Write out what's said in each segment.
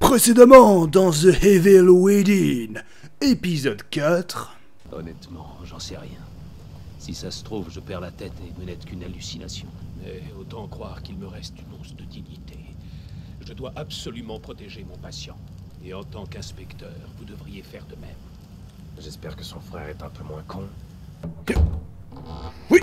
Précédemment dans The Evil Within, épisode 4. Honnêtement, j'en sais rien. Si ça se trouve, je perds la tête et ne n'être qu'une hallucination. Mais autant croire qu'il me reste une once de dignité. Je dois absolument protéger mon patient. Et en tant qu'inspecteur, vous devriez faire de même. J'espère que son frère est un peu moins con. Oui.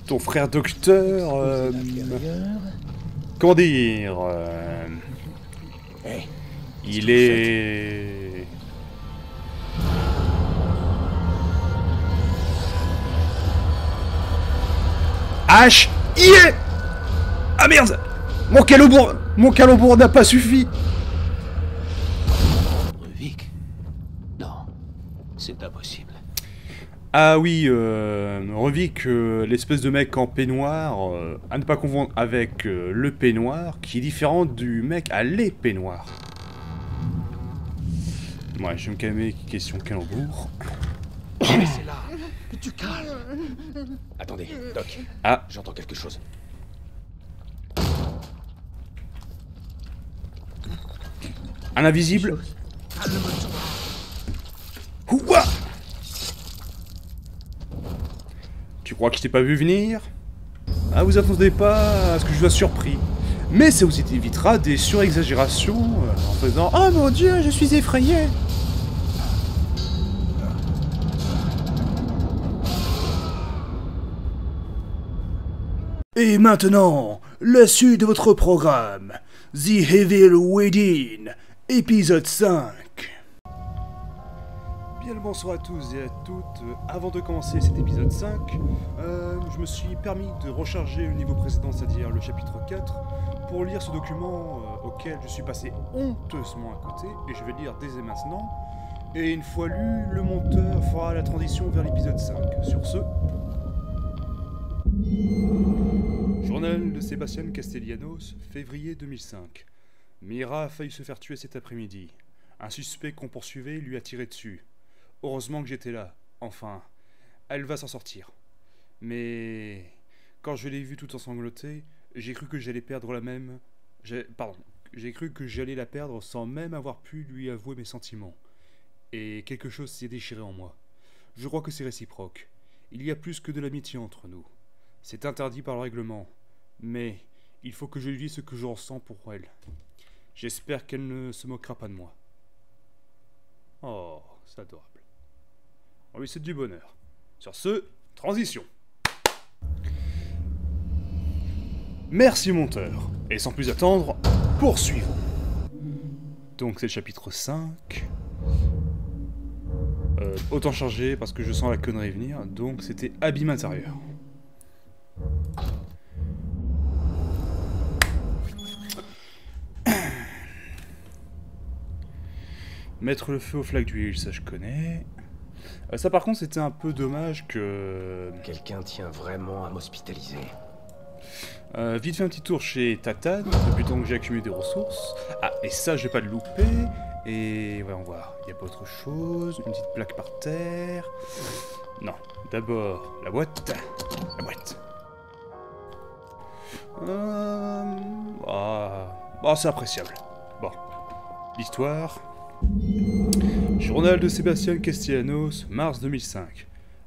Ton frère docteur, comment dire, il est... H I E. Ah merde, mon calobour n'a pas suffi. Ruvik? Non, c'est impossible. Ah oui, Ruvik, l'espèce de mec en peignoir, à ne pas confondre avec le peignoir, qui est différent du mec à l'épée noire. Ouais, je vais me calmer, question calembour. C'est là que tu calmes. Attendez, Doc. Ah, J'entends quelque chose. un invisible. Ouah. Tu crois que je t'ai pas vu venir? Ah, vous attendez pas à ce que je sois surpris. Mais ça vous évitera des surexagérations en faisant « Oh mon Dieu, je suis effrayé !» Et maintenant, la suite de votre programme, The Evil Within, épisode 5. Bien le bonsoir à tous et à toutes. Avant de commencer cet épisode 5, je me suis permis de recharger le niveau précédent, c'est-à-dire le chapitre 4, pour lire ce document auquel je suis passé honteusement à côté, et je vais le lire dès maintenant. Et une fois lu, le monteur fera la transition vers l'épisode 5. Sur ce... Journal de Sébastien Castellanos, février 2005. Mira a failli se faire tuer cet après-midi. Un suspect qu'on poursuivait lui a tiré dessus. Heureusement que j'étais là. Enfin, elle va s'en sortir. Mais quand je l'ai vue tout ensanglotée, j'ai cru que j'allais perdre la même... J'ai cru que j'allais la perdre sans même avoir pu lui avouer mes sentiments. Et quelque chose s'est déchiré en moi. Je crois que c'est réciproque. Il y a plus que de l'amitié entre nous. C'est interdit par le règlement. Mais il faut que je lui dise ce que je ressens pour elle. J'espère qu'elle ne se moquera pas de moi. Oh, c'est adorable. On lui souhaite du bonheur. Sur ce, transition. Merci monteur. Et sans plus attendre, poursuivons. Donc c'est le chapitre 5. Autant charger parce que je sens la connerie venir. Donc c'était abîme intérieur. Mettre le feu aux flaques d'huile, ça je connais. Ça par contre c'était un peu dommage que... Quelqu'un tient vraiment à m'hospitaliser. Vite fait un petit tour chez Tatane, depuis le temps que j'ai accumulé des ressources. Ah, et ça je vais pas le louper. Et voyons voir, il n'y a pas autre chose. Une petite plaque par terre. Non, d'abord la boîte. La boîte. C'est appréciable. Bon, l'histoire... Journal de Sébastien Castellanos, mars 2005.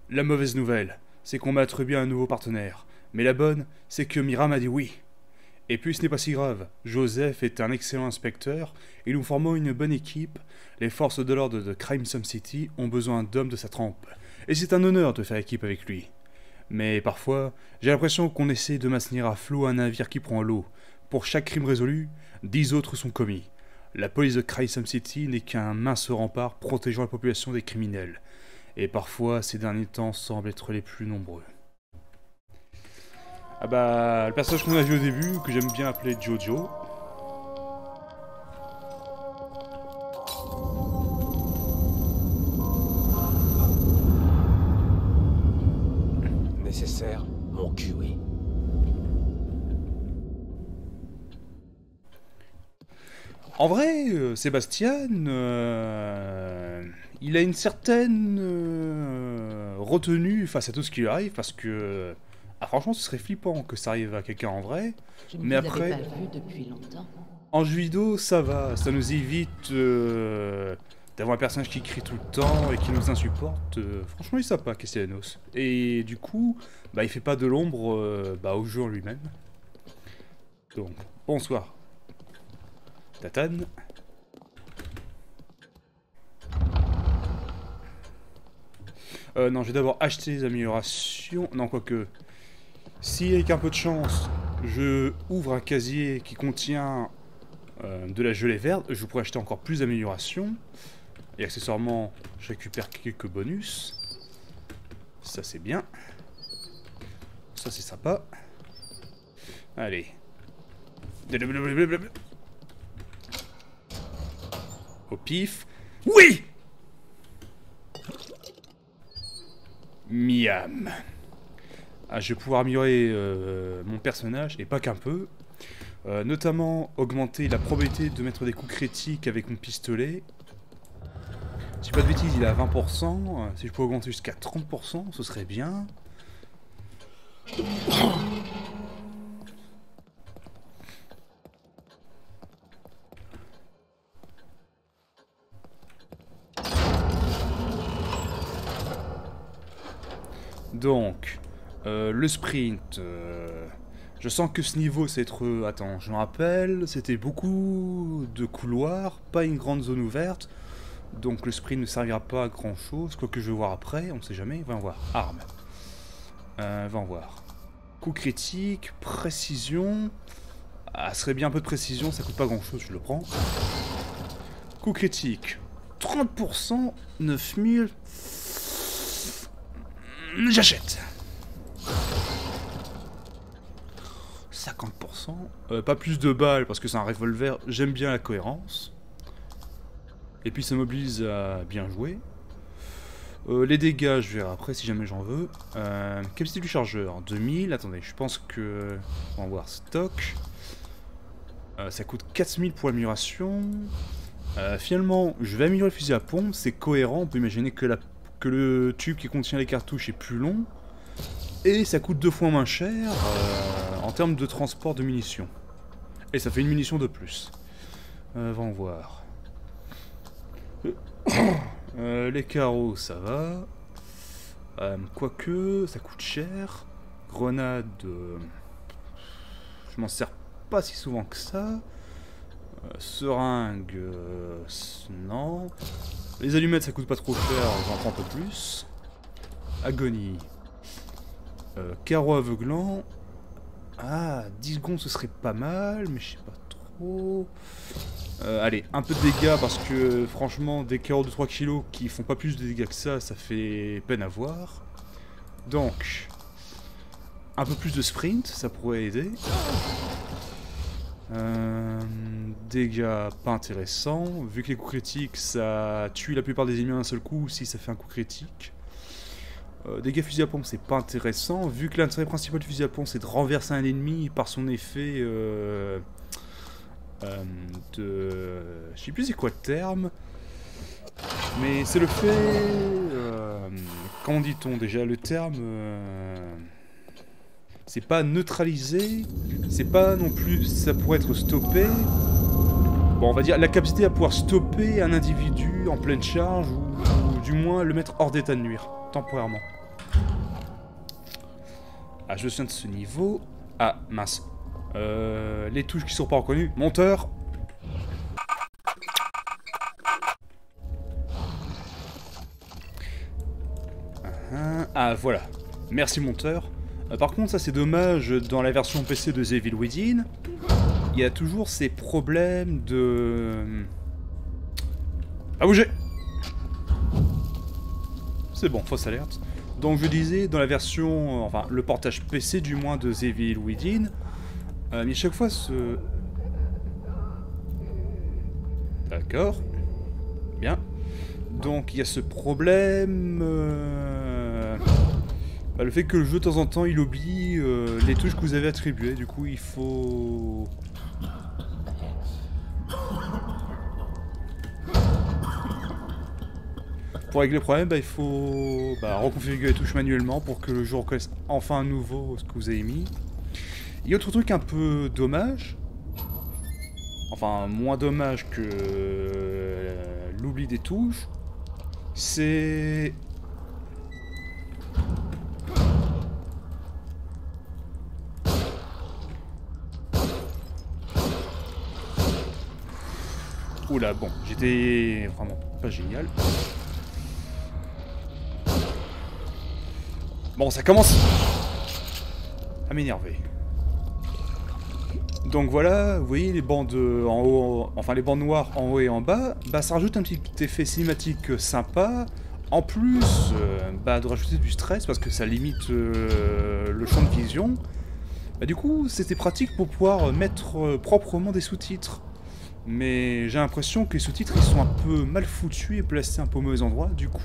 La mauvaise nouvelle, c'est qu'on m'a attribué un nouveau partenaire. Mais la bonne, c'est que Mira m'a dit oui. Et puis ce n'est pas si grave. Joseph est un excellent inspecteur et nous formons une bonne équipe. Les forces de l'ordre de Crimson City ont besoin d'hommes de sa trempe. Et c'est un honneur de faire équipe avec lui. Mais parfois, j'ai l'impression qu'on essaie de maintenir à flot un navire qui prend l'eau. Pour chaque crime résolu, 10 autres sont commis. La police de Crimson City n'est qu'un mince rempart protégeant la population des criminels. Et parfois, ces derniers temps semblent être les plus nombreux. Ah bah, le personnage qu'on a vu au début, que j'aime bien appeler Jojo. Nécessaire, mon cul, oui. En vrai, Sébastien, il a une certaine retenue face à tout ce qui lui arrive, parce que... Ah, franchement, ce serait flippant que ça arrive à quelqu'un en vrai. Je ne Mais vous après, avais pas vu depuis longtemps. en jeu vidéo, ça va. Ça nous évite d'avoir un personnage qui crie tout le temps et qui nous insupporte. Franchement, il est sympa, Castellanos. Et du coup, bah, il fait pas de l'ombre au jeu en lui-même. Donc, bonsoir. Tatane. Non, je vais d'abord acheter les améliorations. Non, quoique... Si, avec un peu de chance, je ouvre un casier qui contient de la gelée verte, je pourrais acheter encore plus d'améliorations. Et accessoirement, je récupère quelques bonus. Ça, c'est bien. Ça, c'est sympa. Allez. Au pif. Oui! Miam. Ah, je vais pouvoir améliorer mon personnage, et pas qu'un peu. Notamment augmenter la probabilité de mettre des coups critiques avec mon pistolet. Si je dis pas de bêtises, il est à 20%. Si je peux augmenter jusqu'à 30%, ce serait bien. Donc, le sprint, je sens que ce niveau c'est être... attends, je me rappelle, c'était beaucoup de couloirs, pas une grande zone ouverte, donc le sprint ne servira pas à grand chose, quoique je vais voir après, on ne sait jamais, va en voir. Arme. Va en voir. Coup critique, précision... Ah, ce serait bien un peu de précision, ça coûte pas grand chose, je le prends. Coup critique, 30%, 9000... J'achète. 50%. Pas plus de balles parce que c'est un revolver. J'aime bien la cohérence. Et puis ça m'oblige à bien jouer. Les dégâts, je verrai après si jamais j'en veux. Capacité du chargeur, 2000. Attendez, je pense que... On va voir stock. Ça coûte 4000 pour l'amélioration. Finalement, je vais améliorer le fusil à pompe. C'est cohérent. On peut imaginer que le tube qui contient les cartouches est plus long. Et ça coûte 2 fois moins cher en termes de transport de munitions. Et ça fait une munition de plus. Va en voir. Les carreaux, ça va. Quoique, ça coûte cher. Grenade, je m'en sers pas si souvent que ça. Seringue, non. Les allumettes, ça coûte pas trop cher, j'en prends un peu plus. Agonie. Carreau aveuglant. Ah, 10 secondes, ce serait pas mal, mais je sais pas trop. Allez, un peu de dégâts, parce que franchement, des carreaux de 3 kg qui font pas plus de dégâts que ça fait peine à voir. Donc, un peu plus de sprint, ça pourrait aider. Dégâts pas intéressants. Vu que les coups critiques, ça tue la plupart des ennemis d'un seul coup si ça fait un coup critique. Dégâts fusil à pompe, c'est pas intéressant. Vu que l'intérêt principal du fusil à pompe, c'est de renverser un ennemi par son effet de... Je sais plus c'est quoi le terme. Mais c'est le fait... comment dit-on déjà le terme c'est pas neutralisé, c'est pas non plus... Ça pourrait être stoppé. Bon, on va dire la capacité à pouvoir stopper un individu en pleine charge ou du moins le mettre hors d'état de nuire, temporairement. Ah, je me souviens de ce niveau. Ah, mince. Les touches qui sont pas reconnues. Monteur. Ah, voilà. Merci, monteur. Par contre, ça c'est dommage, dans la version PC de The Evil Within, il y a toujours ces problèmes de... Pas bouger. C'est bon, fausse alerte. Donc je disais, dans la version, enfin le portage PC du moins de The Evil Within, mais chaque fois ce... D'accord. Bien. Donc il y a ce problème... le fait que le jeu de temps en temps il oublie les touches que vous avez attribuées, du coup il faut... Pour régler le problème, il faut reconfigurer les touches manuellement pour que le jeu reconnaisse enfin à nouveau ce que vous avez mis. Et autre truc un peu dommage, enfin moins dommage que l'oubli des touches, c'est... Oula, bon, j'étais vraiment pas génial. Bon, ça commence à m'énerver. Donc voilà, vous voyez les bandes en haut, enfin les bandes noires en haut et en bas, ça rajoute un petit effet cinématique sympa. En plus, de rajouter du stress parce que ça limite le champ de vision. Du coup, c'était pratique pour pouvoir mettre proprement des sous-titres. Mais j'ai l'impression que les sous-titres ils sont un peu mal foutus et placés un peu au mauvais endroit. Du coup,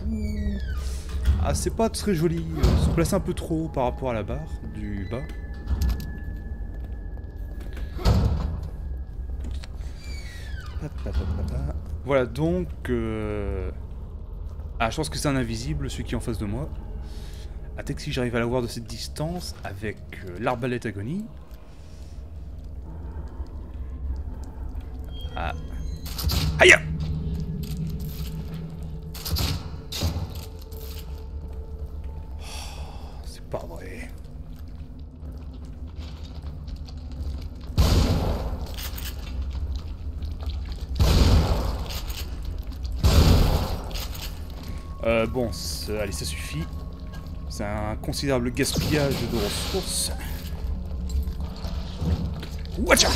c'est pas très joli. Ils sont placés un peu trop haut par rapport à la barre du bas. Voilà donc. Je pense que c'est un invisible, celui qui est en face de moi. Peut-être que si j'arrive à l'avoir de cette distance avec l'arbalète agonie. Aïe! C'est pas vrai. Bon, allez, ça suffit. C'est un considérable gaspillage de ressources. Watcha!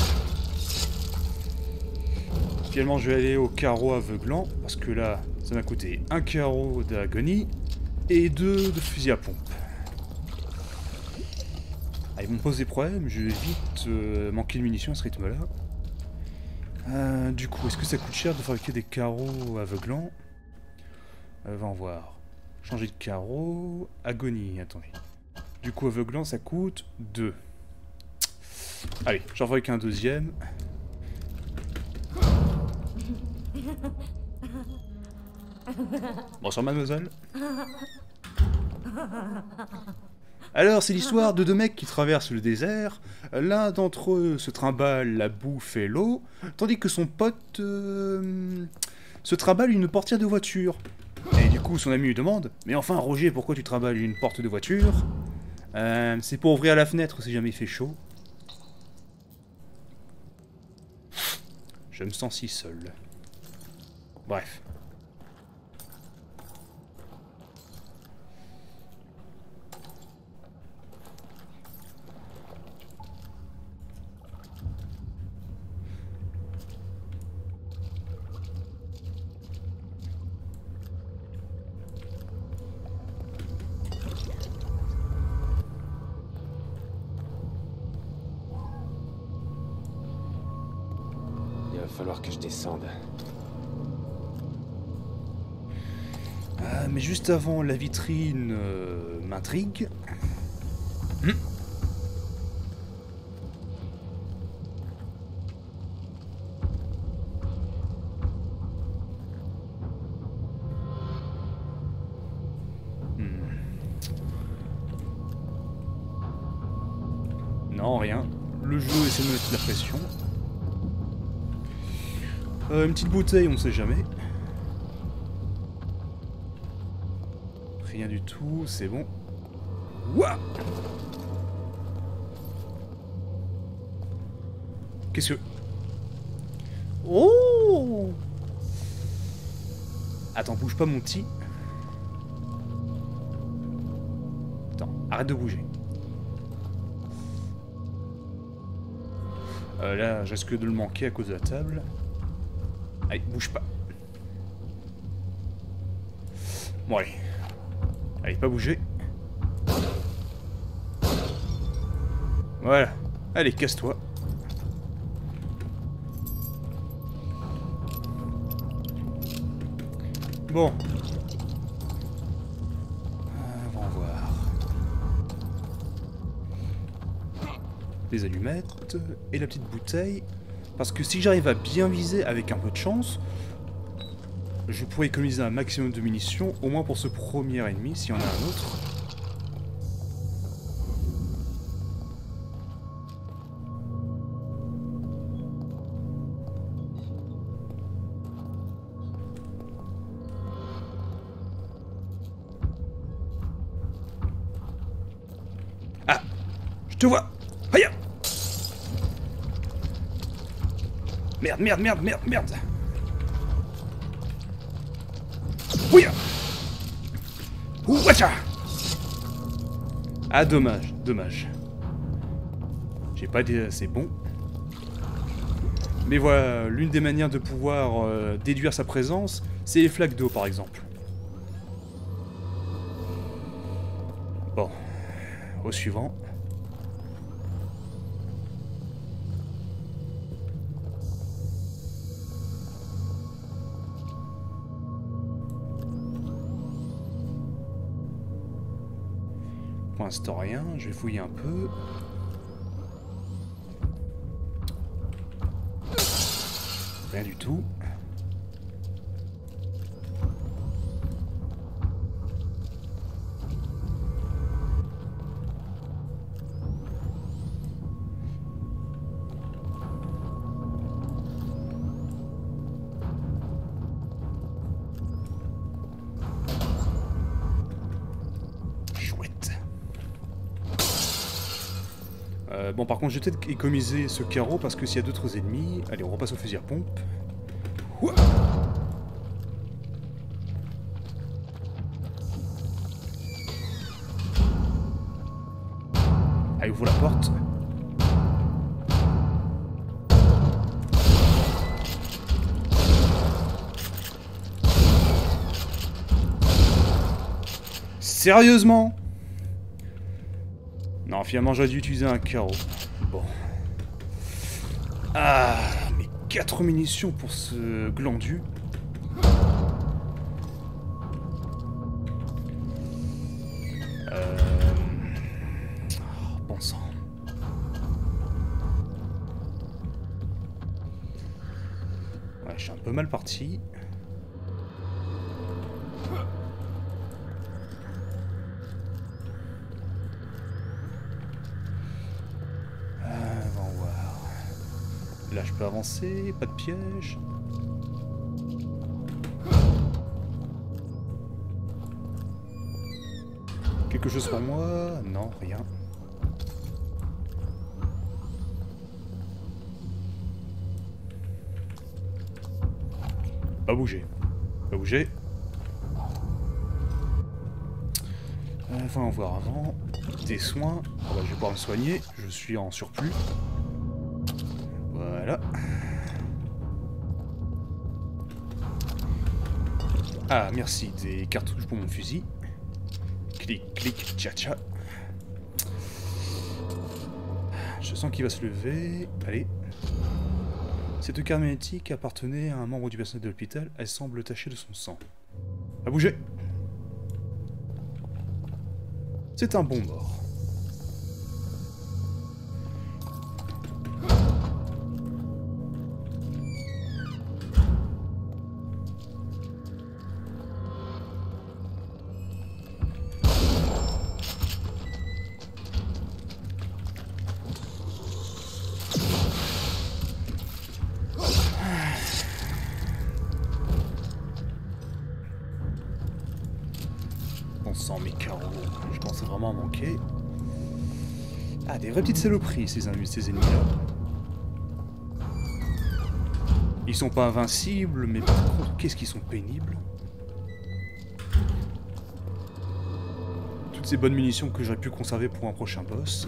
Finalement, je vais aller au carreau aveuglant, parce que là, ça m'a coûté un carreau d'agonie et 2 de fusil à pompe. Ils vont me poser des problèmes, je vais vite manquer de munitions à ce rythme-là. Du coup, est-ce que ça coûte cher de fabriquer des carreaux aveuglants? Va en voir. Changer de carreau. Agonie, attendez. Du coup, aveuglant, ça coûte 2. Allez, j'en fabrique un deuxième. Bonsoir, mademoiselle. Alors, c'est l'histoire de 2 mecs qui traversent le désert. L'un d'entre eux se trimballe la bouffe et l'eau, tandis que son pote se trimballe une portière de voiture. Et du coup, son ami lui demande « Mais enfin, Roger, pourquoi tu trimballes une porte de voiture ?»« C'est pour ouvrir la fenêtre si jamais il fait chaud. » Je me sens si seul. Bref. Il va falloir que je descende. Mais juste avant, la vitrine m'intrigue. Non, rien. Le jeu essaie de me mettre la pression. Une petite bouteille, on ne sait jamais. Rien du tout, c'est bon. Ouah! Qu'est-ce que... Oh! Attends, bouge pas mon petit. Attends, arrête de bouger. Là, je risque de le manquer à cause de la table. Allez, bouge pas. Bon, allez. Allez, pas bouger. Voilà. Allez, casse-toi. Bon. On va voir. Les allumettes et la petite bouteille. Parce que si j'arrive à bien viser avec un peu de chance, je pourrais économiser un maximum de munitions, au moins pour ce premier ennemi, s'il y en a un autre. Ah! Je te vois! Aïe! Merde, merde, merde, merde, merde! Oui! Ouacha! Ah, dommage, dommage. J'ai pas été assez bon. Mais voilà, l'une des manières de pouvoir déduire sa présence, c'est les flaques d'eau, par exemple. Bon. Au suivant. Pour l'instant rien, je vais fouiller un peu. Rien du tout. Bon, par contre, je vais peut-être économiser ce carreau parce que s'il y a d'autres ennemis... Allez, on repasse au fusil à pompe. Ouah. Allez, ouvre la porte. Sérieusement? Non, finalement, j'aurais dû utiliser un carreau. Bon. Ah, mais 4 munitions pour ce glandu. Bon sang. Ouais, je suis un peu mal parti. Là, je peux avancer, pas de piège. Quelque chose pour moi? Non, rien. Pas bouger. Pas bouger. Enfin, on va voir avant. Des soins. Ah bah, je vais pouvoir me soigner. Je suis en surplus. Voilà. Ah, merci, des cartouches pour mon fusil. Clic, clic, tcha tcha. Je sens qu'il va se lever. Allez. Cette carte magnétique appartenait à un membre du personnel de l'hôpital. Elle semble tachée de son sang. À bouger. C'est un bon mort. On sent mes carreaux, je commence vraiment à manquer. Ah, des vraies petites saloperies, ces ennemis-là. Ils sont pas invincibles, mais par contre, qu'est-ce qu'ils sont pénibles. Toutes ces bonnes munitions que j'aurais pu conserver pour un prochain boss.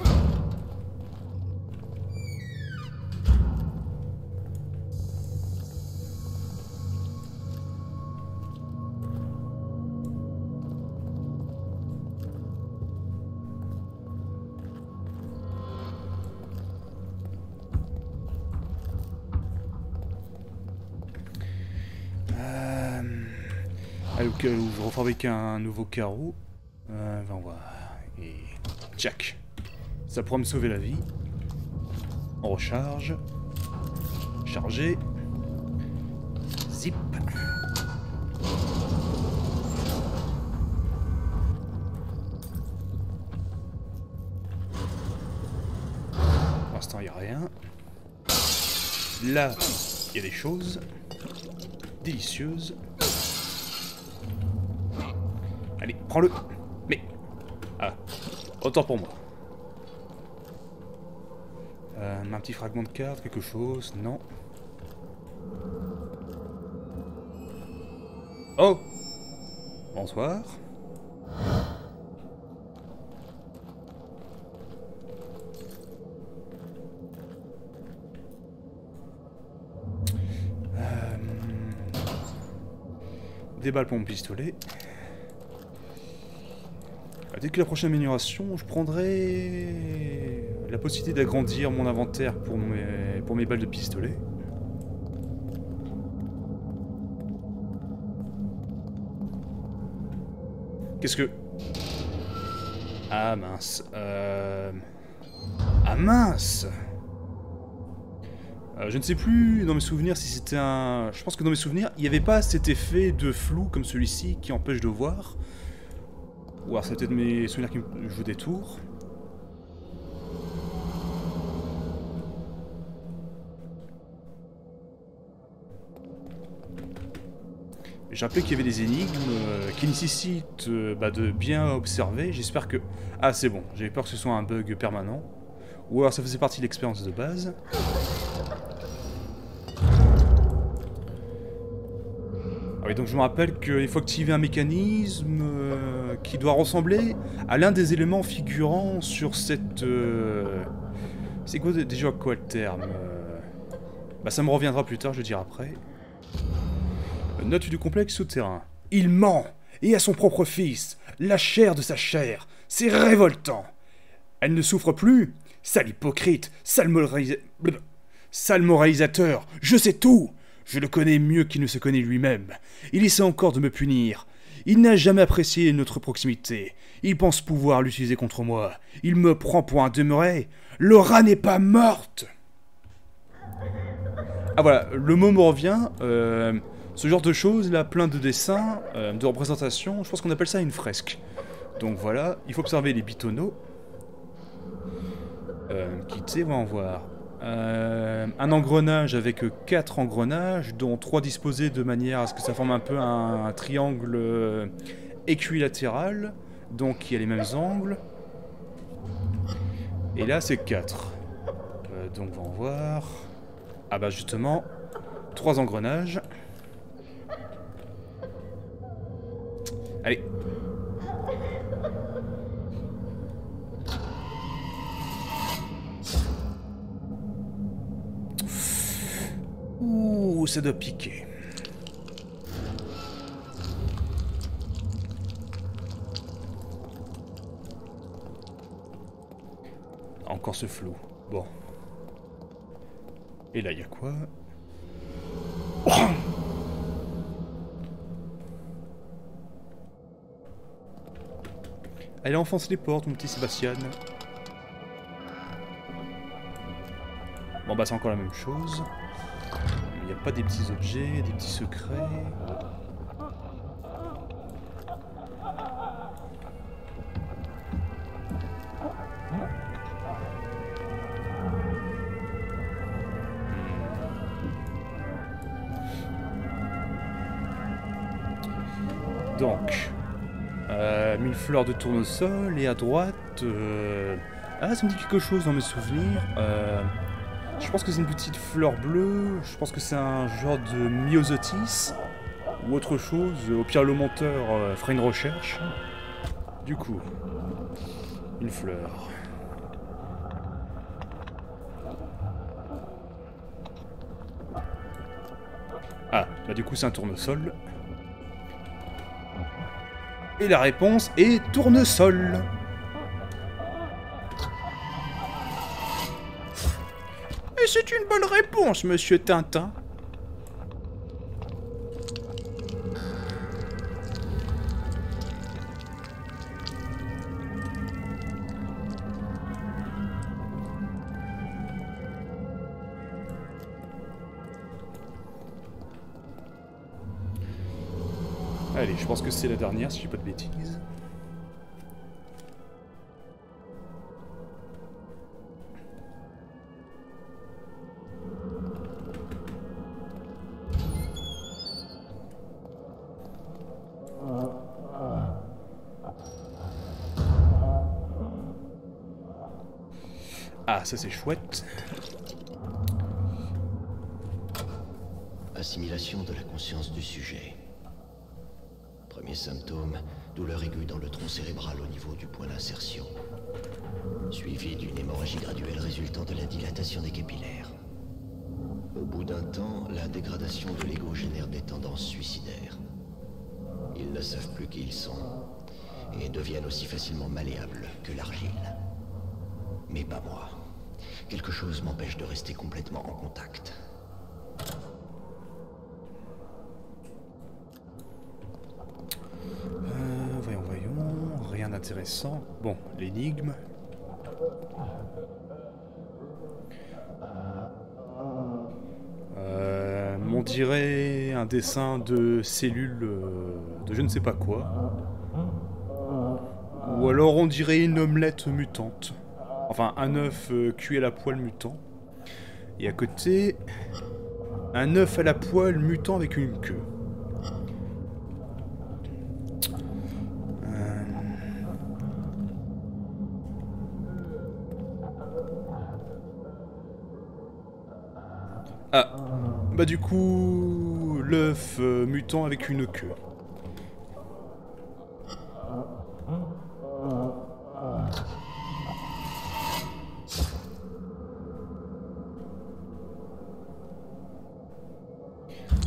Au cas où je refabrique un nouveau carreau. On va... Et... Jack. Ça pourra me sauver la vie. On recharge. Charger. Zip. l'instant, il n'y a rien. Là, il y a des choses délicieuses. Allez, prends-le. Mais... Ah, autant pour moi. Un petit fragment de carte, quelque chose, non. Oh! Bonsoir. Des balles pour mon pistolet. Dès que la prochaine amélioration, je prendrai la possibilité d'agrandir mon inventaire pour mes balles de pistolet. Qu'est-ce que... Ah mince. Ah mince. Je ne sais plus dans mes souvenirs si c'était un... Je pense que dans mes souvenirs, il n'y avait pas cet effet de flou comme celui-ci qui empêche de voir. Ou alors c'est peut-être mes souvenirs qui me jouent des tours. J'ai rappelé qu'il y avait des énigmes qui nécessitent de bien observer. J'espère que... Ah c'est bon, j'avais peur que ce soit un bug permanent. Ou alors ça faisait partie de l'expérience de base. Ah oui, donc je me rappelle qu'il faut activer un mécanisme qui doit ressembler à l'un des éléments figurant sur cette... C'est quoi déjà quoi le terme ça me reviendra plus tard, je le dirai après. Note du complexe souterrain. Il ment, et à son propre fils, la chair de sa chair. C'est révoltant. Elle ne souffre plus. Sale hypocrite, sale moralisateur, je sais tout. Je le connais mieux qu'il ne se connaît lui-même. Il essaie encore de me punir. Il n'a jamais apprécié notre proximité. Il pense pouvoir l'utiliser contre moi. Il me prend pour un demeuré. Laura n'est pas morte. Ah voilà, le mot me revient. Ce genre de choses, là, plein de dessins, de représentations, je pense qu'on appelle ça une fresque. Donc voilà, il faut observer les bitonneaux. Quitter, on va en voir. Un engrenage avec 4 engrenages, dont 3 disposés de manière à ce que ça forme un peu un triangle équilatéral, donc qui a les mêmes angles. Et là c'est 4. Donc on va en voir. Ah bah justement, 3 engrenages. Allez. Ouh, ça doit piquer. Encore ce flou. Bon. Et là, il y a quoi? Allez, enfonce les portes, mon petit Sébastien. Bon, bah, c'est encore la même chose. Il n'y a pas des petits objets, des petits secrets. Donc, 1000 fleurs de tournesol, et à droite... Ah, ça me dit quelque chose dans mes souvenirs. Je pense que c'est une petite fleur bleue, je pense que c'est un genre de myosotis, ou autre chose. Au pire, le monteur fera une recherche. Du coup, une fleur. Ah, bah du coup c'est un tournesol. Et la réponse est tournesol. Et c'est une bonne réponse, monsieur Tintin. Allez, je pense que c'est la dernière, si je dis pas de bêtises. Ah, ça c'est chouette. Assimilation de la conscience du sujet. Premier symptôme, douleur aiguë dans le tronc cérébral au niveau du point d'insertion. Suivi d'une hémorragie graduelle résultant de la dilatation des capillaires. Au bout d'un temps, la dégradation de l'ego génère des tendances suicidaires. Ils ne savent plus qui ils sont, et deviennent aussi facilement malléables que l'argile. Mais pas moi. Quelque chose m'empêche de rester complètement en contact. Voyons, rien d'intéressant. Bon, l'énigme. On dirait un dessin de cellules de je ne sais pas quoi. Ou alors on dirait une omelette mutante. Enfin, un œuf cuit à la poêle mutant. Et à côté, un œuf à la poêle mutant avec une queue. Ah, bah du coup, l'œuf mutant avec une queue.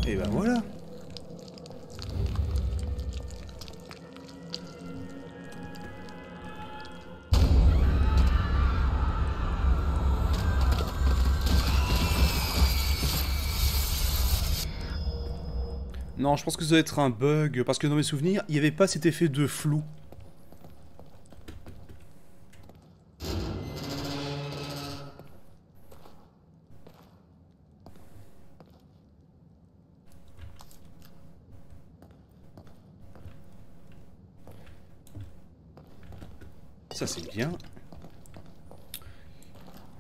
Et ben voilà. Non, je pense que ça doit être un bug, parce que dans mes souvenirs, il n'y avait pas cet effet de flou. Ça c'est bien.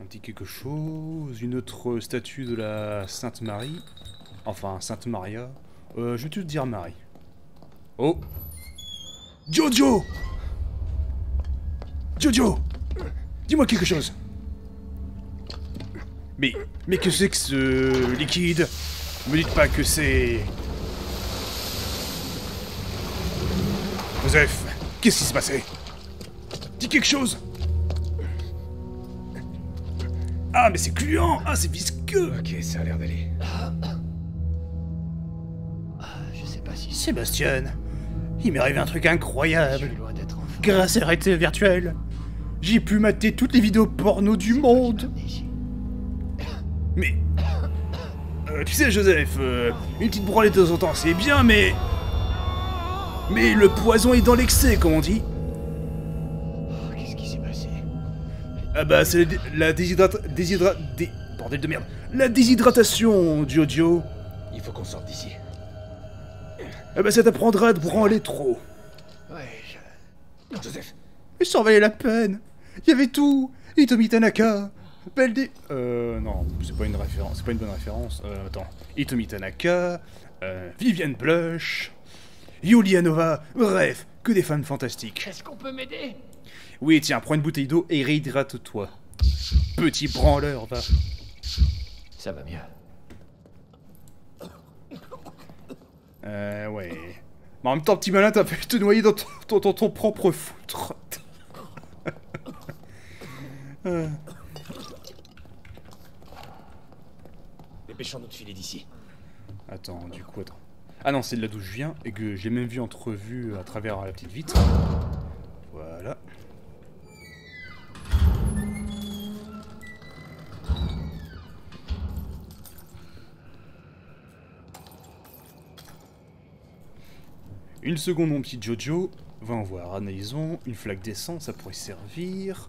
Un petit quelque chose, une autre statue de la Sainte Marie. Enfin, Sainte Maria. Je vais te dire Marie. Oh! Jojo! Jojo! Dis-moi quelque chose! Mais que c'est que ce liquide? Me dites pas que c'est... Joseph, qu'est-ce qui s'est passé? Dis quelque chose! Ah, mais c'est gluant! Ah, c'est visqueux! Ok, ça a l'air d'aller. Je sais pas si Sébastien, il m'est arrivé un truc je incroyable. suis loin d'être enfant. Grâce à la réalité virtuelle, j'ai pu mater toutes les vidéos porno du monde. Mais... tu sais, Joseph, une petite branlée de temps en temps, c'est bien, mais... Mais le poison est dans l'excès, comme on dit. Qu'est-ce qui s'est passé? Ah bah, c'est la bordel de merde. La déshydratation, Jojo. Il faut qu'on sorte d'ici. Ah bah, ça t'apprendra de branler trop. Ouais, Non, Joseph. Mais ça en valait la peine. Il y avait tout. Hitomi Tanaka. Belle dé... non, c'est pas une référence, c'est pas une bonne référence. Attends. Hitomi Tanaka, Viviane Blush, Yulianova, bref, que des femmes fantastiques. Est-ce qu'on peut m'aider? Oui, tiens, prends une bouteille d'eau et réhydrate-toi. Petit branleur, va. ça va mieux. Ouais. Mais en même temps, petit malin, t'as fait te noyer dans ton propre foutre. Dépêchons-nous de filer d'ici. Attends, du coup, attends. Ah non, c'est de là d'où je viens, et que j'ai même vu entrevue à travers la petite vitre. Voilà. Une seconde, mon petit Jojo. Va en voir, analysons. Une flaque d'essence, ça pourrait servir.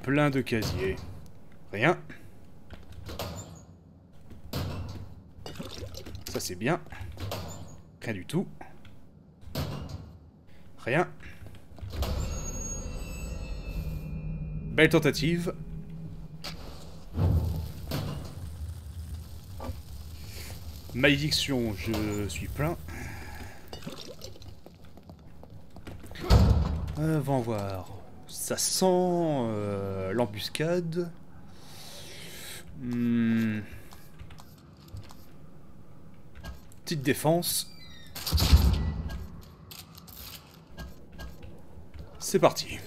Plein de casiers. Rien. Ça c'est bien. Rien du tout. Rien. Belle tentative. Malédiction, je suis plein. Va voir. Ça sent l'embuscade. Petite défense. C'est parti.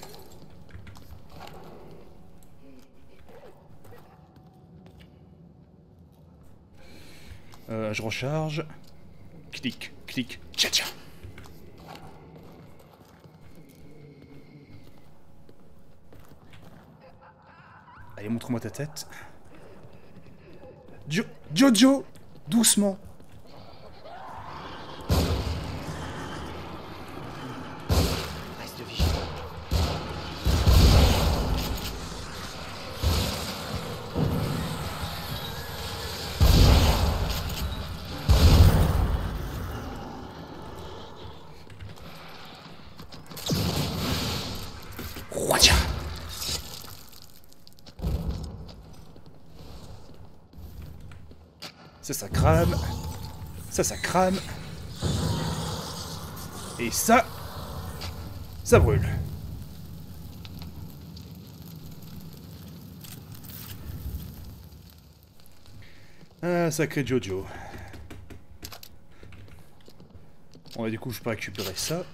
Je recharge. Clic, clic, tcha tcha. Allez, montre-moi ta tête. Jojo, doucement. Reste vigilant. Ouatia. Ça crame. Ça crame. Et ça brûle. Ah, sacré Jojo. Bon, et du coup, je peux récupérer ça.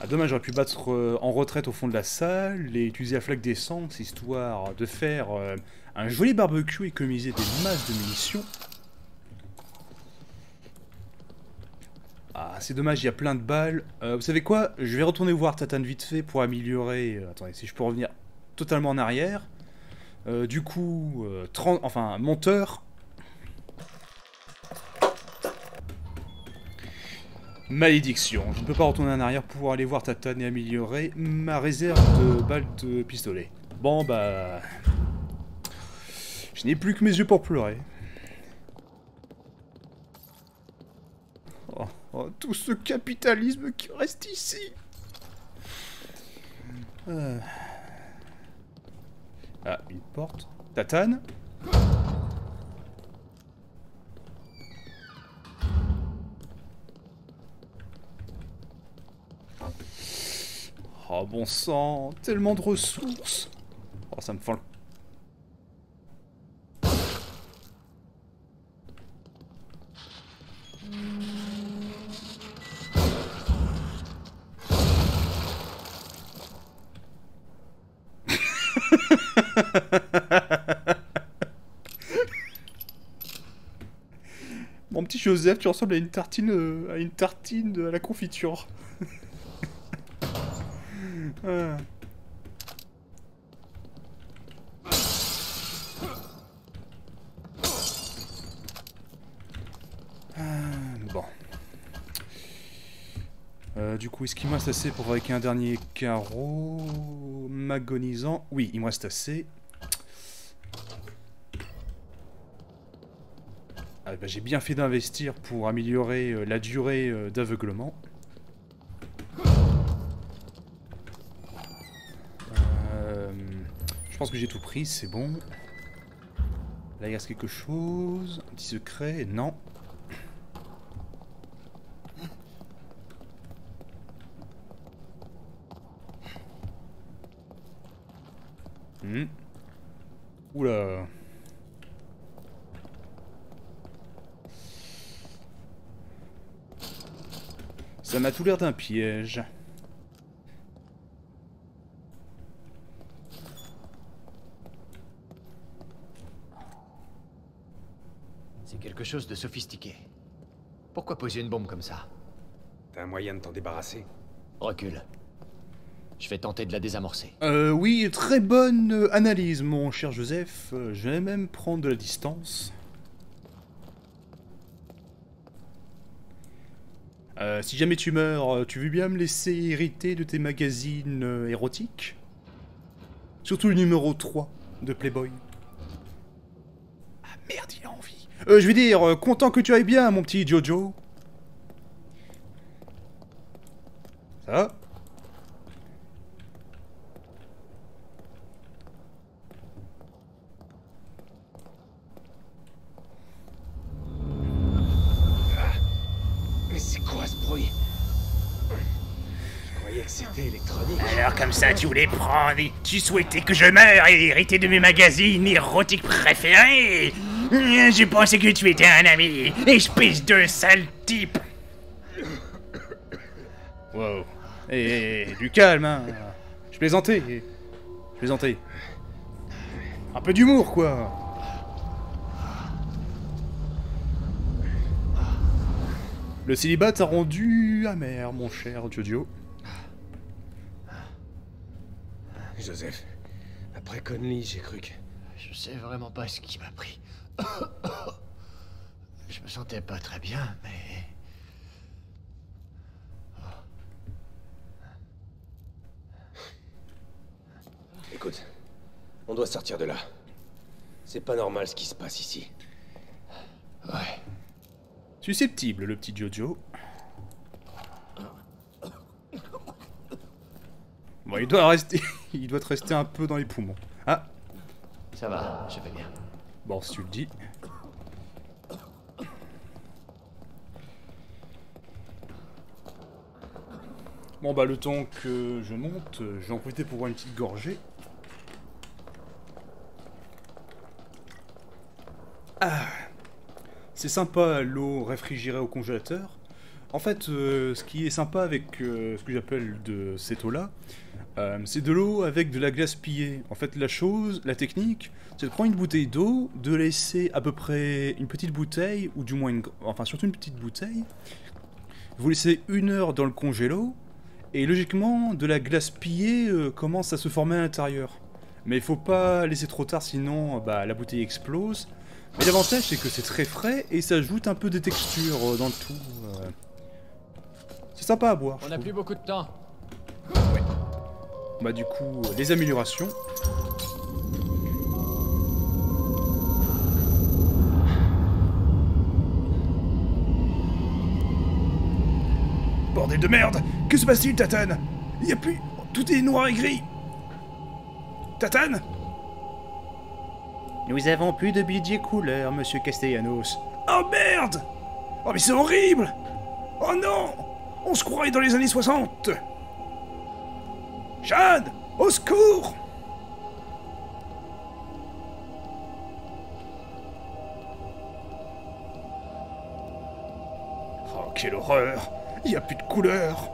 Ah, dommage, j'aurais pu battre en retraite au fond de la salle et utiliser la flaque d'essence histoire de faire un joli barbecue et économiser des masses de munitions. Ah, c'est dommage, il y a plein de balles. Vous savez quoi? Je vais retourner voir Tatane vite fait pour améliorer... attendez, si je peux revenir totalement en arrière. Du coup, enfin, monteur... Malédiction, je ne peux pas retourner en arrière pour aller voir Tatane et améliorer ma réserve de balles de pistolet. Bon bah... Je n'ai plus que mes yeux pour pleurer. Oh, tout ce capitalisme qui reste ici. Ah, une porte. Tatane? Oh bon sang, tellement de ressources. Oh, ça me fait... Mon petit Joseph, tu ressembles à une tartine à la confiture. Ah. Bon. Du coup, est-ce qu'il me reste assez pour fabriquer un dernier carreau magonisant? Oui, il me reste assez. Ah, bah, j'ai bien fait d'investir pour améliorer la durée d'aveuglement. Je pense que j'ai tout pris, c'est bon. Là, il reste quelque chose. Un petit secret, non. Oula. Ça m'a tout l'air d'un piège. C'est quelque chose de sophistiqué. Pourquoi poser une bombe comme ça? T'as un moyen de t'en débarrasser? Recule. Je vais tenter de la désamorcer. Oui, très bonne analyse, mon cher Joseph. Je vais même prendre de la distance. Si jamais tu meurs, tu veux bien me laisser hériter de tes magazines érotiques? Surtout le numéro 3 de Playboy. Ah merde, il a envie. Je veux dire, content que tu ailles bien, mon petit Jojo. Ça va? c'était électronique. Alors comme ça, tu voulais prendre et tu souhaitais que je meure et hériter de mes magazines érotiques préférés? Je pensais que tu étais un ami, espèce de sale type. Wow. Et du calme, hein. Je plaisantais. Je plaisantais. Un peu d'humour, quoi. Le célibat t'a rendu amer, mon cher Jojo. Joseph, après Conley, j'ai cru que... Je sais vraiment pas ce qui m'a pris. Je me sentais pas très bien, mais... Écoute, on doit sortir de là. C'est pas normal ce qui se passe ici. Ouais. Susceptible, le petit Jojo. Bon, il doit rester... il doit te rester un peu dans les poumons. Ah. Ça va, je vais bien. Bon, si tu le dis. Bon, bah, le temps que je monte, je vais en profiter pour boire une petite gorgée. Ah. C'est sympa, l'eau réfrigérée au congélateur. En fait, ce qui est sympa avec ce que j'appelle de cette eau-là, c'est de l'eau avec de la glace pillée. En fait, la technique, c'est de prendre une bouteille d'eau, de laisser à peu près une petite bouteille, ou du moins enfin surtout une petite bouteille. Vous laissez 1 heure dans le congélo, et logiquement, de la glace pillée commence à se former à l'intérieur. Mais il faut pas laisser trop tard, sinon bah, la bouteille explose. Mais l'avantage, c'est que c'est très frais, et ça ajoute un peu de texture dans le tout. C'est sympa à boire. On n'a plus beaucoup de temps. Ouais. Bah du coup, les améliorations. Bordel de merde! Que se passe-t-il, Tatane? Il y a plus... Tout est noir et gris! Tatane? Nous avons plus de budget couleur, monsieur Castellanos. Oh merde! Oh mais c'est horrible! Oh non! On se croirait dans les années 60! Jeanne! Au secours! Oh, quelle horreur! Il n'y a plus de couleur!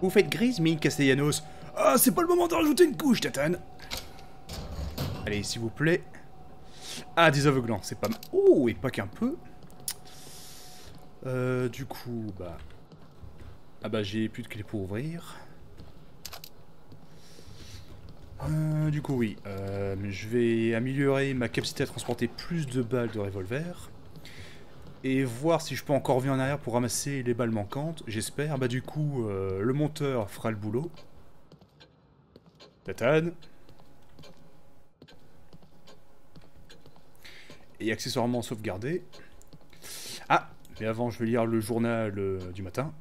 Vous faites grise, mine Castellanos. Ah, c'est pas le moment de rajouter une couche, Tatane. Allez, s'il vous plaît. Ah, des aveuglants, c'est pas mal. Oh, et pas qu'un peu. Du coup, bah... Ah bah, j'ai plus de clés pour ouvrir. Du coup, oui. Je vais améliorer ma capacité à transporter plus de balles de revolver. Et voir si je peux encore revenir en arrière pour ramasser les balles manquantes, j'espère. Bah du coup, le monteur fera le boulot. Tatane. Et accessoirement sauvegarder. Ah, mais avant je vais lire le journal du matin.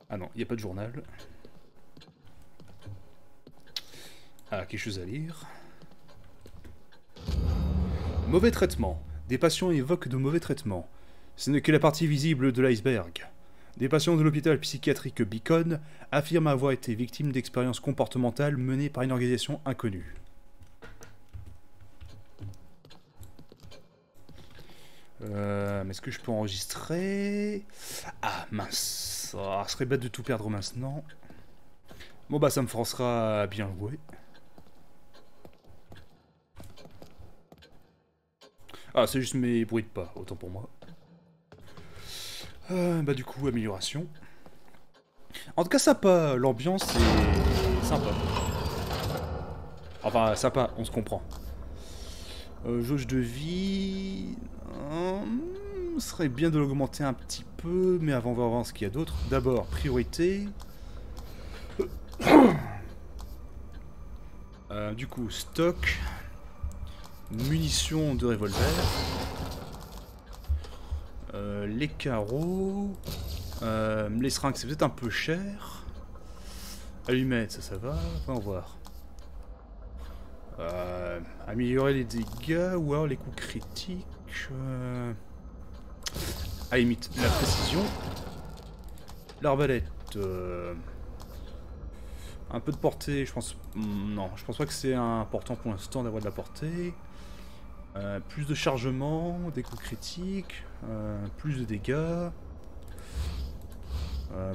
Ah non, il n'y a pas de journal. Ah, quelque chose à lire. Mauvais traitement. Des patients évoquent de mauvais traitements. Ce n'est que la partie visible de l'iceberg. Des patients de l'hôpital psychiatrique Beacon affirment avoir été victimes d'expériences comportementales menées par une organisation inconnue. Mais est-ce que je peux enregistrer? Ah mince, ça serait bête de tout perdre maintenant. Bon bah ça me forcera à bien jouer. Ah, c'est juste mes bruits de pas, autant pour moi. Bah du coup, amélioration. En tout cas, sympa, l'ambiance est sympa. Enfin, sympa, on se comprend. Jauge de vie... serait bien de l'augmenter un petit peu, mais avant, on va voir ce qu'il y a d'autre. D'abord, priorité. Du coup, stock... Munitions de revolver. Les carreaux. Les seringues, c'est peut-être un peu cher. Allumettes, ça va. On va voir. Améliorer les dégâts ou alors les coups critiques. À la limite, la précision. L'arbalète. Un peu de portée, je pense. Non, je pense pas que c'est important pour l'instant d'avoir de la portée. Plus de chargement, des coups critiques, plus de dégâts.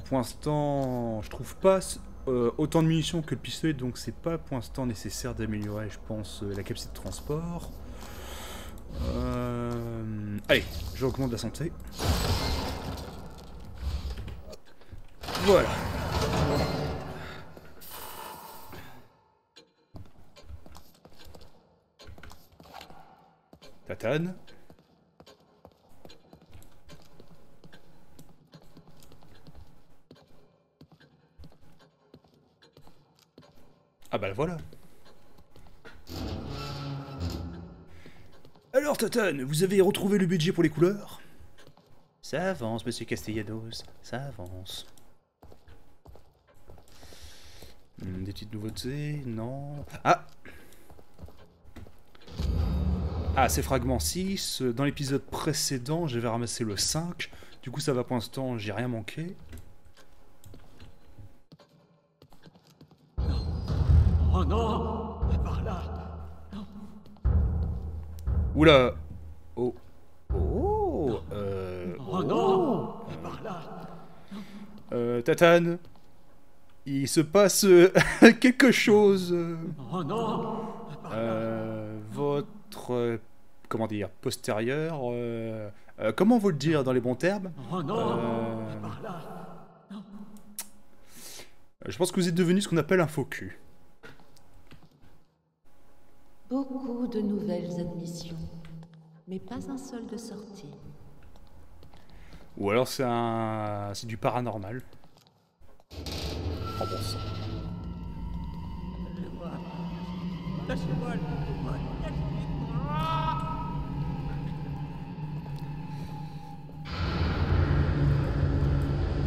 Pour l'instant, je trouve pas autant de munitions que le pistolet, donc c'est pas pour l'instant nécessaire d'améliorer, je pense, la capacité de transport. Allez, je recommande la santé. Voilà. Tatane. Ah bah voilà. Alors Tatane, vous avez retrouvé le budget pour les couleurs? Ça avance, monsieur Castellanos, ça avance. Des petites nouveautés? Non. Ah! Ah, c'est fragment 6. Dans l'épisode précédent, j'avais ramassé le 5. Du coup, ça va pour l'instant, j'ai rien manqué. Oh non! Par là! Non. Oula! Oh! Oh! Oh non! Par là! Tatane, il se passe quelque chose. Oh non! Votre comment dire, postérieur. Comment vous le dire dans les bons termes? Oh non! Par là! Non. Je pense que vous êtes devenu ce qu'on appelle un faux cul. Beaucoup de nouvelles admissions, mais pas un seul de sortie. Ou alors c'est du paranormal. Oh bon sang. Lâchez-moi!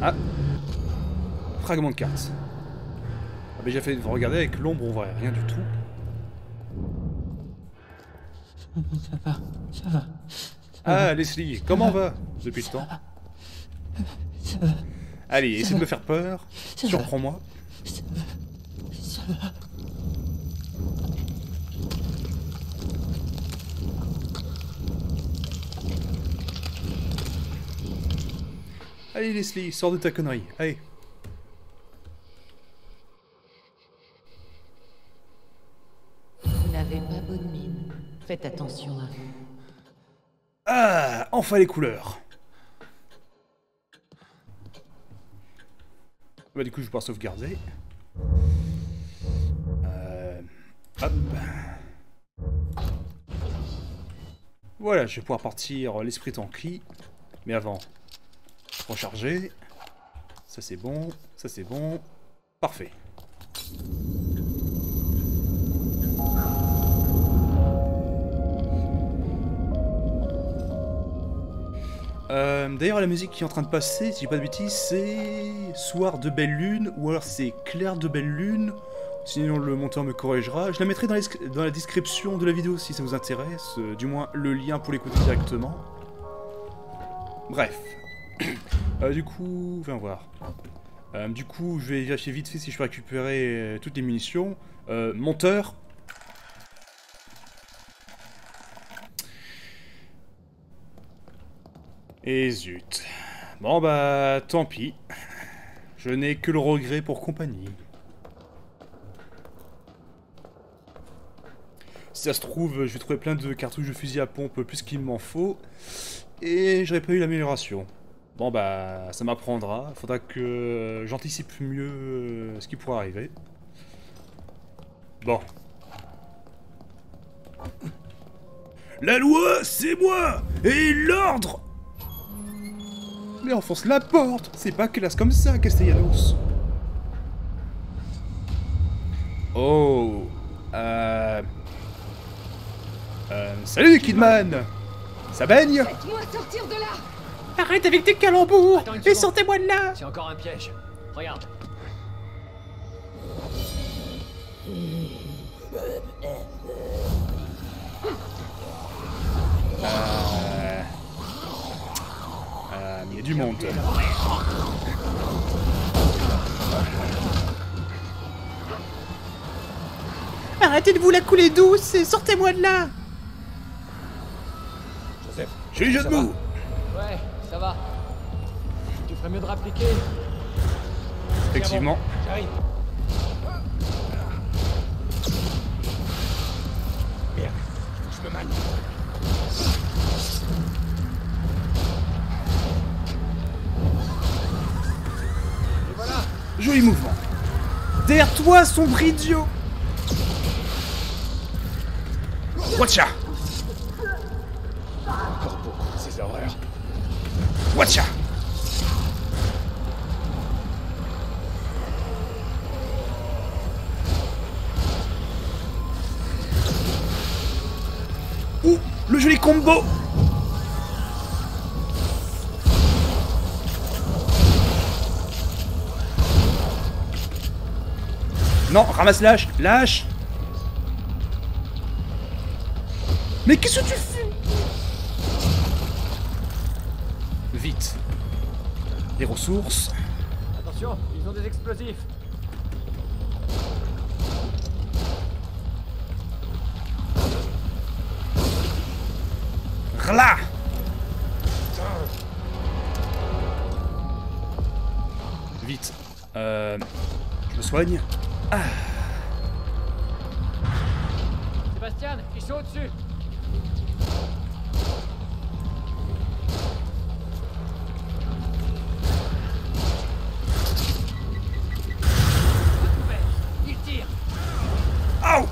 Ah, fragment de carte. Ah mais j'ai fait regarder avec l'ombre, on voit rien du tout. Ça va, ça va. Ah Leslie, comment va depuis le temps? Ça va, Allez, essaie de me faire peur. Ça va. Surprends-moi. ça va. Allez Leslie, sors de ta connerie. Allez. Vous n'avez pas bonne mine. Faites attention à vous. Ah, enfin les couleurs. Bah du coup je vais pouvoir sauvegarder. Hop. Voilà, je vais pouvoir partir l'esprit tranquille. Mais avant, recharger. Ça c'est bon, ça c'est bon. Parfait. D'ailleurs la musique qui est en train de passer, si j'ai pas de bêtises, c'est Soir de belle lune, ou alors c'est Clair de belle lune, sinon le monteur me corrigera. Je la mettrai dans la description de la vidéo si ça vous intéresse, du moins le lien pour l'écouter directement. Bref. Du coup, viens voir. Du coup, je vais vérifier vite fait si je peux récupérer toutes les munitions. Monteur. Et zut. Bon bah, tant pis. Je n'ai que le regret pour compagnie. Si ça se trouve, je vais trouver plein de cartouches de fusil à pompe plus qu'il m'en faut. Et j'aurais pas eu l'amélioration. Bon bah, ça m'apprendra. Faudra que j'anticipe mieux ce qui pourrait arriver. Bon. La loi, c'est moi! Et l'ordre! Mais enfonce la porte! C'est pas classe comme ça, Castellanos! Oh... Salut, Kidman! Ça baigne? Faites-moi sortir de là! Arrête avec tes calembours Attends une et seconde. sortez-moi de là. C'est encore un piège. Regarde. Il y a du monde. Arrêtez de vous la couler douce et sortez-moi de là. Joseph, J'ai les ça genoux. Ouais, ça va. Tu ferais mieux de rappliquer. Effectivement. j'arrive. Merde, je me manie. Joli mouvement. Derrière toi, sombre idiot. Watcha. Encore beaucoup de ces horreurs. Watcha. Ouh, le joli combo. Non, ramasse lâche, lâche. Mais qu'est-ce que tu fais? Vite. Les ressources. Attention, ils ont des explosifs. Là. Vite. Je me soigne. Sébastien, ils sont au-dessus. Ils tirent. Aouh.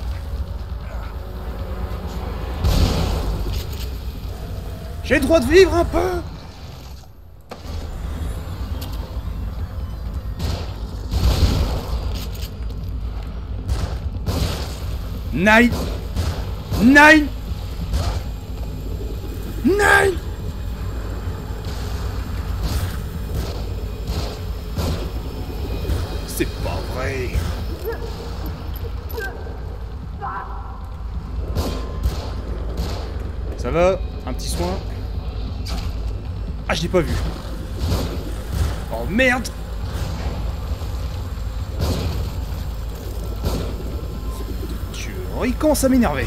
J'ai le droit de vivre un peu. Nine. Nine. Nine. C'est pas vrai. Ça va? Un petit soin? Ah, je l'ai pas vu. Oh merde! Il commence à m'énerver.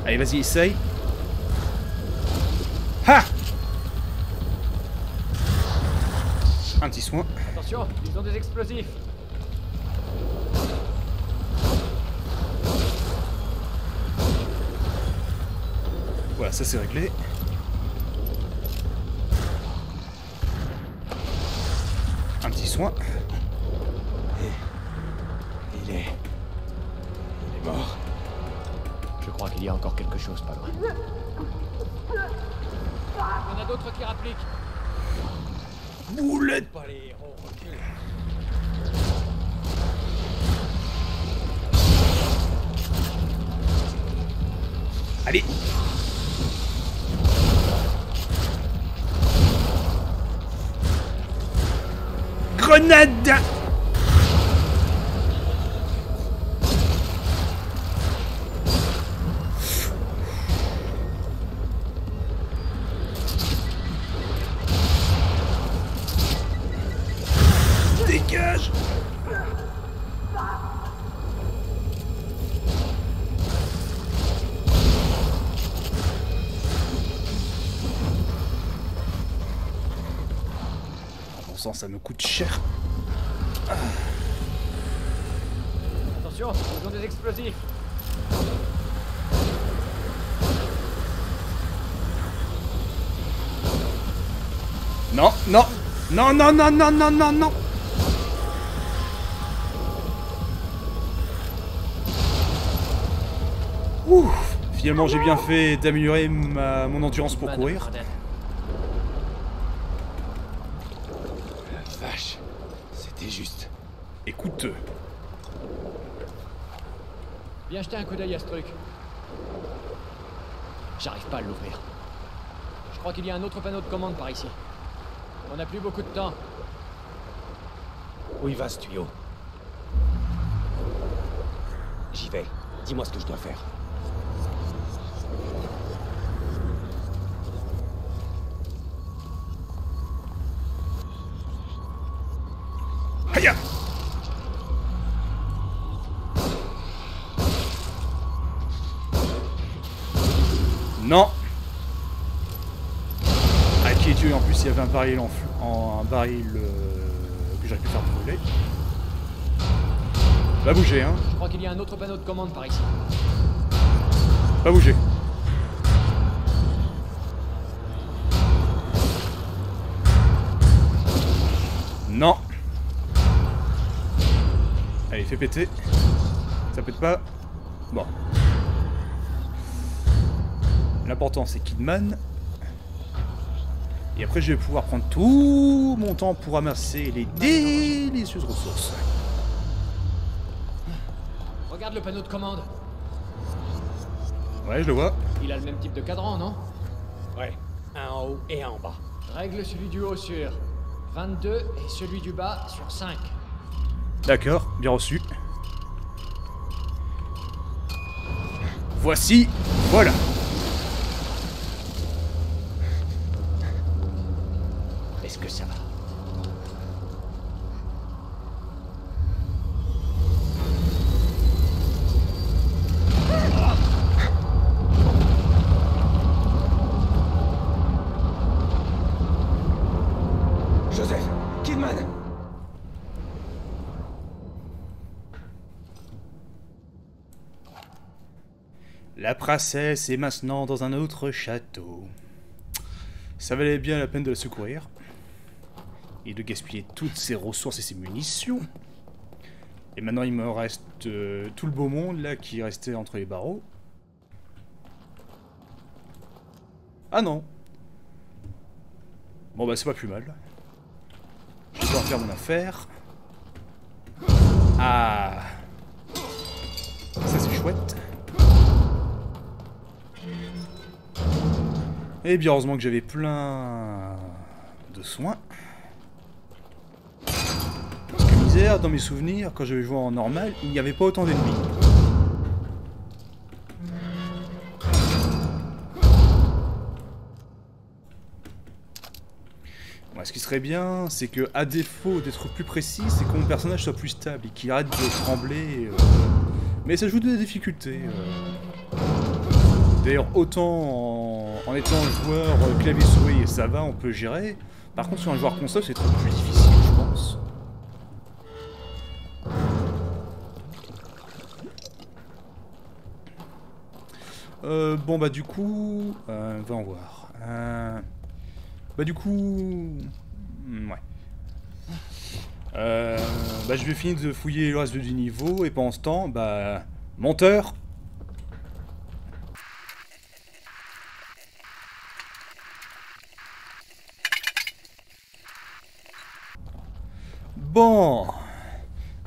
Allez, vas-y, essaye. Ha! Un petit soin. Attention, ils ont des explosifs. Voilà, ça c'est réglé. Un petit soin. Il est mort. Je crois qu'il y a encore quelque chose pas loin. Il y en a d'autres qui rappliquent. Boulette. Pas les héros, recule. Allez. Grenade. Dégage. Bon sang, ça me coûte cher. Attention, ils ont des explosifs. Non, non, non, non, non, non, non, non, non. Ouh, finalement j'ai bien fait d'améliorer mon endurance pour courir. La vache, c'était juste. Écoute, Viens jeter un coup d'œil à ce truc. J'arrive pas à l'ouvrir. Je crois qu'il y a un autre panneau de commande par ici. On n'a plus beaucoup de temps. Où il va ce tuyau? J'y vais. Dis-moi ce que je dois faire. Aïe! Non. Ah, qui est tué? En plus, il y avait un baril un baril que j'aurais pu faire brûler. Va bouger, hein. Je crois qu'il y a un autre panneau de commande par ici. Va bouger. Non. Allez, fais péter. Ça pète pas. Bon. L'important c'est Kidman. Et après je vais pouvoir prendre tout mon temps pour ramasser les délicieuses ressources. Regarde le panneau de commande. Ouais, je le vois. Il a le même type de cadran, non? Ouais. Un en haut et un en bas. Règle celui du haut sur 22 et celui du bas sur 5. D'accord, bien reçu. Voici, voilà. Est-ce que ça va? Joseph! Kidman! La princesse est maintenant dans un autre château. Ça valait bien la peine de la secourir. Et de gaspiller toutes ses ressources et ses munitions. Et maintenant il me reste tout le beau monde là qui restait entre les barreaux. Ah non. Bon bah c'est pas plus mal. Je vais pouvoir faire mon affaire. Ah. Ça c'est chouette. Et bien heureusement que j'avais plein de soins. Parce que misère, dans mes souvenirs, quand j'avais joué en normal, il n'y avait pas autant d'ennemis. Ce qui serait bien, c'est que à défaut d'être plus précis, c'est que mon personnage soit plus stable et qu'il arrête de trembler. Mais ça joue de la difficulté. D'ailleurs, autant en étant joueur clavier-souris, ça va, on peut gérer. Par contre, sur un joueur console, c'est trop plus difficile, je pense. Bon, bah du coup... va en voir. Bah du coup... ouais. Bah je vais finir de fouiller le reste du niveau, et pendant ce temps, bah... monteur! Bon...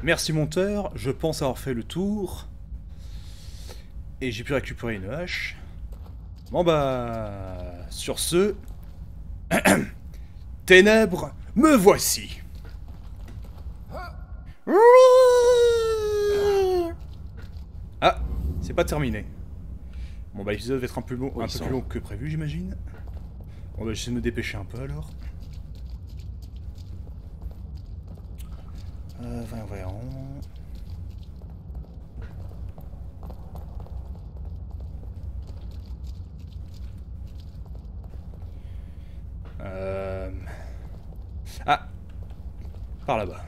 Merci monteur, je pense avoir fait le tour. Et j'ai pu récupérer une hache. Bon bah... sur ce... Ténèbres, me voici. Ah, c'est pas terminé. Bon bah l'épisode va être un peu plus long que prévu, j'imagine. Bon bah j'essaie de me dépêcher un peu alors. Voyons. Ah, par là-bas.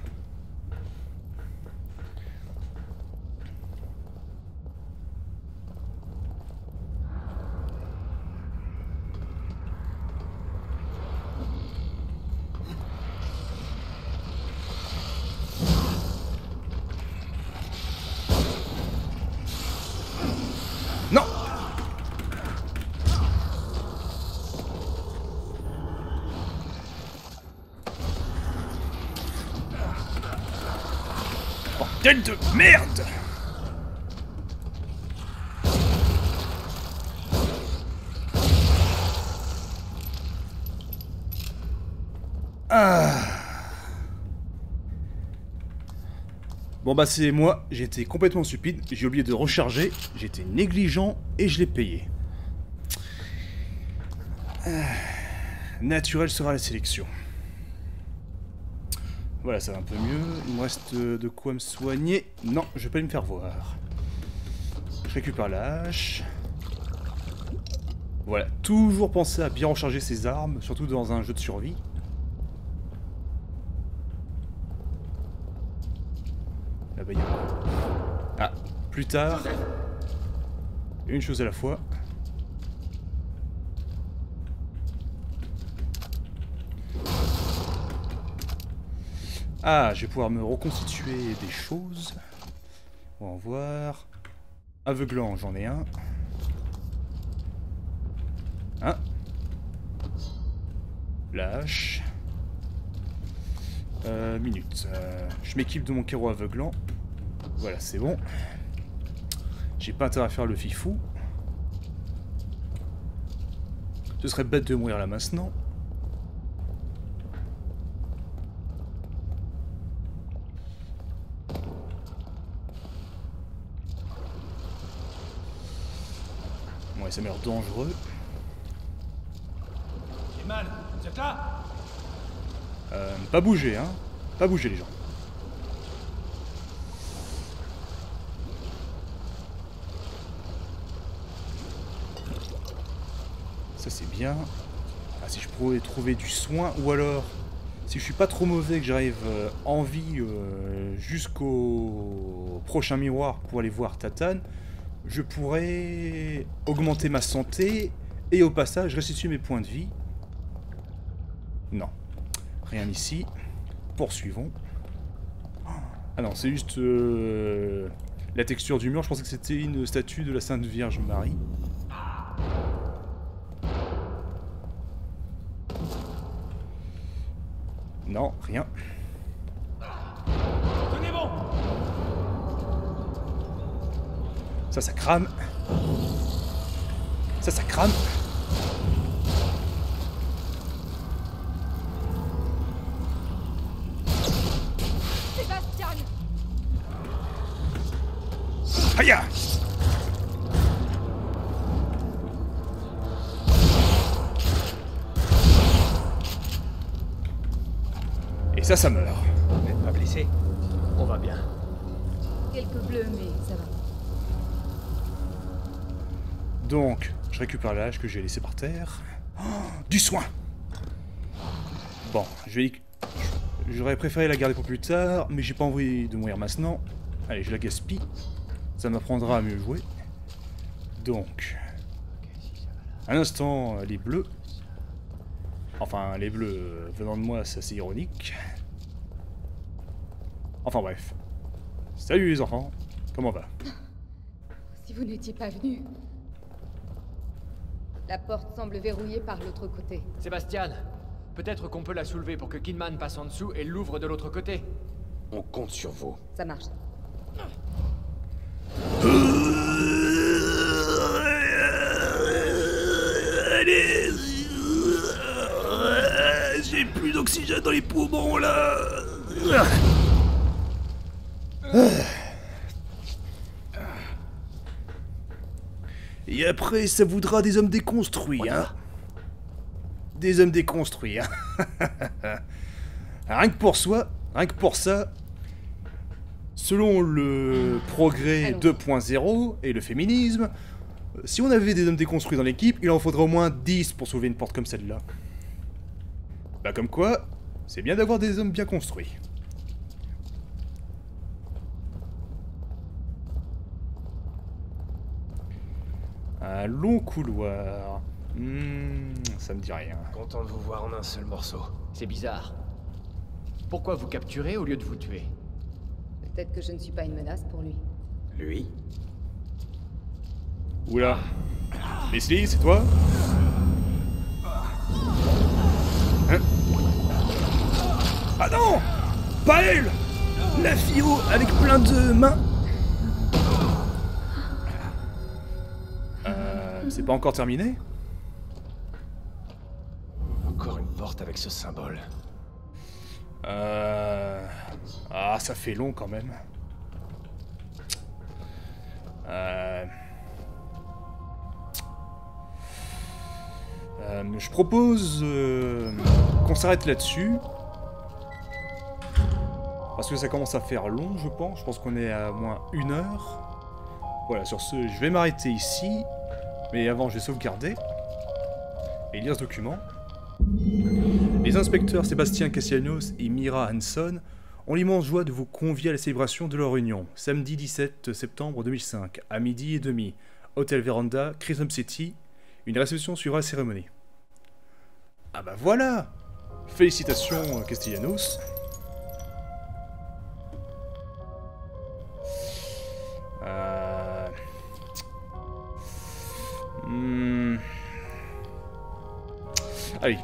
Non! Bordel de merde! Ah. Bon bah c'est moi, j'étais complètement stupide, j'ai oublié de recharger, j'étais négligent et je l'ai payé. Naturel sera la sélection. Voilà, ça va un peu mieux. Il me reste de quoi me soigner. Non, je vais pas me faire voir. Je récupère la hache. Voilà, toujours penser à bien recharger ses armes, surtout dans un jeu de survie. Là-bas, il y a quoi? Ah, plus tard. Une chose à la fois. Ah, je vais pouvoir me reconstituer des choses. On va en voir. Aveuglant, j'en ai un. Un. La hache. Minute. Je m'équipe de mon carreau aveuglant. Voilà, c'est bon. J'ai pas intérêt à faire le fifou. Ce serait bête de mourir là maintenant. Ouais, ça m'a l'air dangereux. Kidman, vous êtes là? Pas bouger, hein. Pas bouger, les gens. Ça, c'est bien. Ah, si je pourrais trouver du soin, ou alors, si je suis pas trop mauvais, que j'arrive en vie jusqu'au prochain miroir pour aller voir Tatane, je pourrais augmenter ma santé et au passage restituer mes points de vie. Non. Rien ici. Poursuivons. Ah non, c'est juste la texture du mur. Je pensais que c'était une statue de la Sainte Vierge Marie. Non, rien. Tenez bon! Ça crame. Ça crame. Sébastien! Aïe! Et ça meurt. Vous n'êtes pas blessé? On va bien. Quelques bleus, mais ça va. Donc, je récupère la hache que j'ai laissée par terre. Oh, du soin! Bon, j'aurais préféré la garder pour plus tard, mais j'ai pas envie de mourir maintenant. Allez, je la gaspille. Ça m'apprendra à mieux jouer. Donc, un instant, les bleus. Enfin, les bleus venant de moi, c'est assez ironique. Enfin bref. Salut les enfants, comment va? Si vous n'étiez pas venu. La porte semble verrouillée par l'autre côté. Sébastien, peut-être qu'on peut la soulever pour que Kidman passe en dessous et l'ouvre de l'autre côté. On compte sur vous. Ça marche. Allez, j'ai plus d'oxygène dans les poumons là. Et après, ça voudra des hommes déconstruits, hein. Des hommes déconstruits, hein. Rien que pour soi, rien que pour ça, selon le progrès 2.0 et le féminisme, si on avait des hommes déconstruits dans l'équipe, il en faudrait au moins 10 pour soulever une porte comme celle-là. Bah comme quoi, c'est bien d'avoir des hommes bien construits. Un long couloir. Ça me dit rien. Content de vous voir en un seul morceau. C'est bizarre. Pourquoi vous capturez au lieu de vous tuer? Peut-être que je ne suis pas une menace pour lui. Lui? Oula. Leslie, c'est toi? Hein? Ah non! Pas elle! La fille avec plein de mains! C'est pas encore terminé? Encore une porte avec ce symbole. Ah, ça fait long quand même. Je propose qu'on s'arrête là-dessus. Parce que ça commence à faire long, je pense. Je pense qu'on est à moins 1 heure. Voilà, sur ce, je vais m'arrêter ici. Mais avant, je vais sauvegarder. Et lire ce document. Les inspecteurs Sébastien Castellanos et Mira Hanson ont l'immense joie de vous convier à la célébration de leur union, samedi 17 septembre 2005, à 12h30, Hôtel Véranda, Crimson City. Une réception suivra la cérémonie. Ah bah voilà! Félicitations Castellanos. Allez.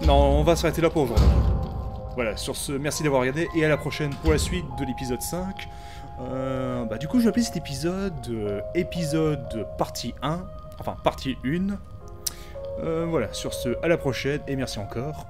Non, on va s'arrêter là pour aujourd'hui. Voilà, sur ce, merci d'avoir regardé et à la prochaine pour la suite de l'épisode 5. Du coup, je vais appeler cet épisode épisode partie 1, enfin partie 1. Voilà, sur ce, à la prochaine et merci encore.